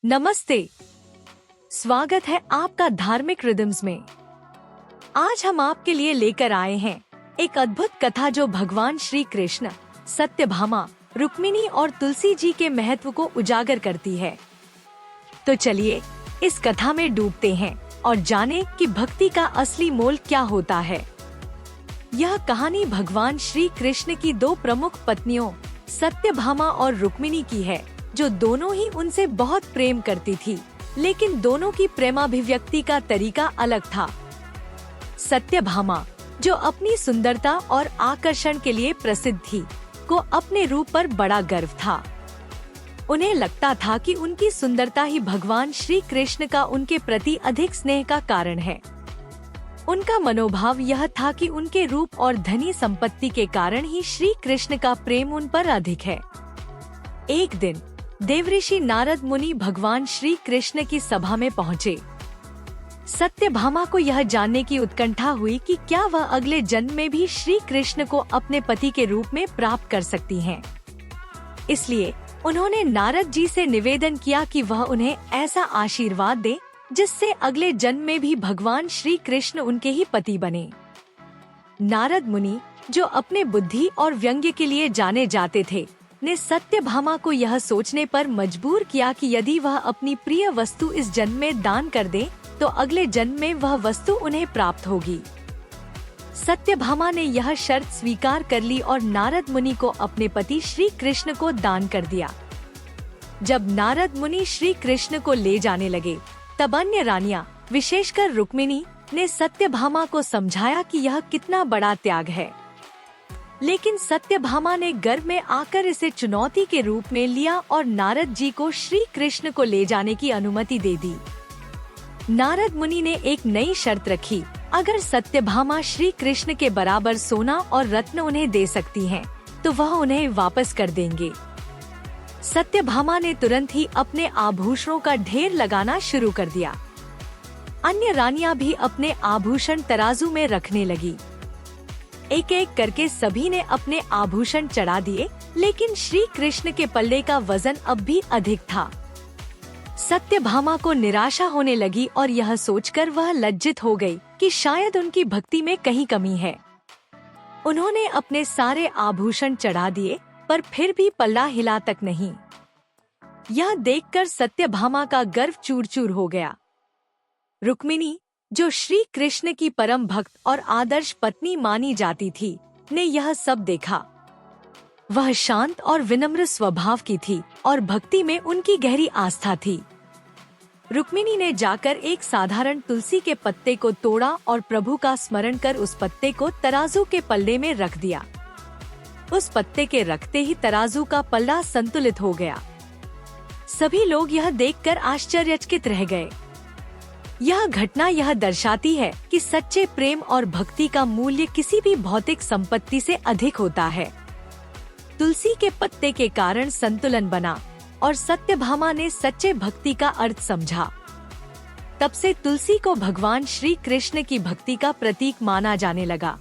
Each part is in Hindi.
नमस्ते। स्वागत है आपका धार्मिक रिदम्स में। आज हम आपके लिए लेकर आए हैं एक अद्भुत कथा जो भगवान श्री कृष्ण, सत्यभामा, रुक्मिणी और तुलसी जी के महत्व को उजागर करती है। तो चलिए इस कथा में डूबते हैं और जानें कि भक्ति का असली मोल क्या होता है। यह कहानी भगवान श्री कृष्ण की दो प्रमुख पत्नियों सत्यभामा और रुक्मिणी की है, जो दोनों ही उनसे बहुत प्रेम करती थी, लेकिन दोनों की प्रेमाभिव्यक्ति का तरीका अलग था। सत्यभामा, जो अपनी सुंदरता और आकर्षण के लिए प्रसिद्ध थी, को अपने रूप पर बड़ा गर्व था। उन्हें लगता था कि उनकी सुंदरता ही भगवान श्री कृष्ण का उनके प्रति अधिक स्नेह का कारण है। उनका मनोभाव यह था कि उनके रूप और धनी संपत्ति के कारण ही श्री कृष्ण का प्रेम उन पर अधिक है। एक दिन देवऋषि नारद मुनि भगवान श्री कृष्ण की सभा में पहुँचे। सत्यभामा को यह जानने की उत्कंठा हुई कि क्या वह अगले जन्म में भी श्री कृष्ण को अपने पति के रूप में प्राप्त कर सकती हैं। इसलिए उन्होंने नारद जी से निवेदन किया कि वह उन्हें ऐसा आशीर्वाद दे जिससे अगले जन्म में भी भगवान श्री कृष्ण उनके ही पति बने। नारद मुनि, जो अपने बुद्धि और व्यंग्य के लिए जाने जाते थे, ने सत्यभामा को यह सोचने पर मजबूर किया कि यदि वह अपनी प्रिय वस्तु इस जन्म में दान कर दे तो अगले जन्म में वह वस्तु उन्हें प्राप्त होगी। सत्यभामा ने यह शर्त स्वीकार कर ली और नारद मुनि को अपने पति श्री कृष्ण को दान कर दिया। जब नारद मुनि श्री कृष्ण को ले जाने लगे, तब अन्य रानियां, विशेषकर रुक्मिणी, ने सत्यभामा को समझाया कि यह कितना बड़ा त्याग है। लेकिन सत्यभामा ने गर्व में आकर इसे चुनौती के रूप में लिया और नारद जी को श्री कृष्ण को ले जाने की अनुमति दे दी। नारद मुनि ने एक नई शर्त रखी, अगर सत्यभामा श्री कृष्ण के बराबर सोना और रत्न उन्हें दे सकती हैं, तो वह उन्हें वापस कर देंगे। सत्यभामा ने तुरंत ही अपने आभूषणों का ढेर लगाना शुरू कर दिया। अन्य रानियां भी अपने आभूषण तराजू में रखने लगी। एक एक करके सभी ने अपने आभूषण चढ़ा दिए, लेकिन श्री कृष्ण के पल्ले का वजन अब भी अधिक था। सत्यभामा को निराशा होने लगी और यह सोचकर वह लज्जित हो गई कि शायद उनकी भक्ति में कहीं कमी है। उन्होंने अपने सारे आभूषण चढ़ा दिए, पर फिर भी पल्ला हिला तक नहीं। यह देखकर सत्यभामा का गर्व चूर चूर हो गया। रुक्मिणी, जो श्री कृष्ण की परम भक्त और आदर्श पत्नी मानी जाती थी, ने यह सब देखा। वह शांत और विनम्र स्वभाव की थी और भक्ति में उनकी गहरी आस्था थी। रुक्मिणी ने जाकर एक साधारण तुलसी के पत्ते को तोड़ा और प्रभु का स्मरण कर उस पत्ते को तराजू के पल्ले में रख दिया। उस पत्ते के रखते ही तराजू का पल्ला संतुलित हो गया। सभी लोग यह देखकर आश्चर्यचकित रह गए। यह घटना यह दर्शाती है कि सच्चे प्रेम और भक्ति का मूल्य किसी भी भौतिक संपत्ति से अधिक होता है। तुलसी के पत्ते के कारण संतुलन बना और सत्यभामा ने सच्चे भक्ति का अर्थ समझा। तब से तुलसी को भगवान श्री कृष्ण की भक्ति का प्रतीक माना जाने लगा।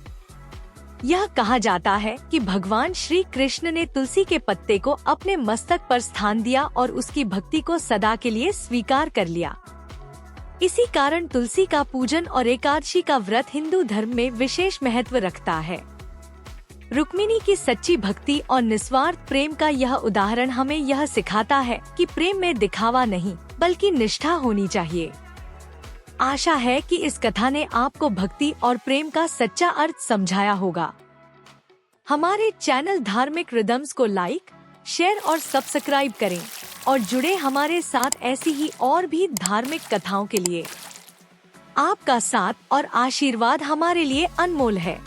यह कहा जाता है कि भगवान श्री कृष्ण ने तुलसी के पत्ते को अपने मस्तक पर स्थान दिया और उसकी भक्ति को सदा के लिए स्वीकार कर लिया। इसी कारण तुलसी का पूजन और एकादशी का व्रत हिंदू धर्म में विशेष महत्व रखता है। रुक्मिणी की सच्ची भक्ति और निस्वार्थ प्रेम का यह उदाहरण हमें यह सिखाता है कि प्रेम में दिखावा नहीं, बल्कि निष्ठा होनी चाहिए। आशा है कि इस कथा ने आपको भक्ति और प्रेम का सच्चा अर्थ समझाया होगा। हमारे चैनल धार्मिक रिदम्स को लाइक, शेयर और सब्सक्राइब करें और जुड़े हमारे साथ ऐसी ही और भी धार्मिक कथाओं के लिए। आपका साथ और आशीर्वाद हमारे लिए अनमोल है।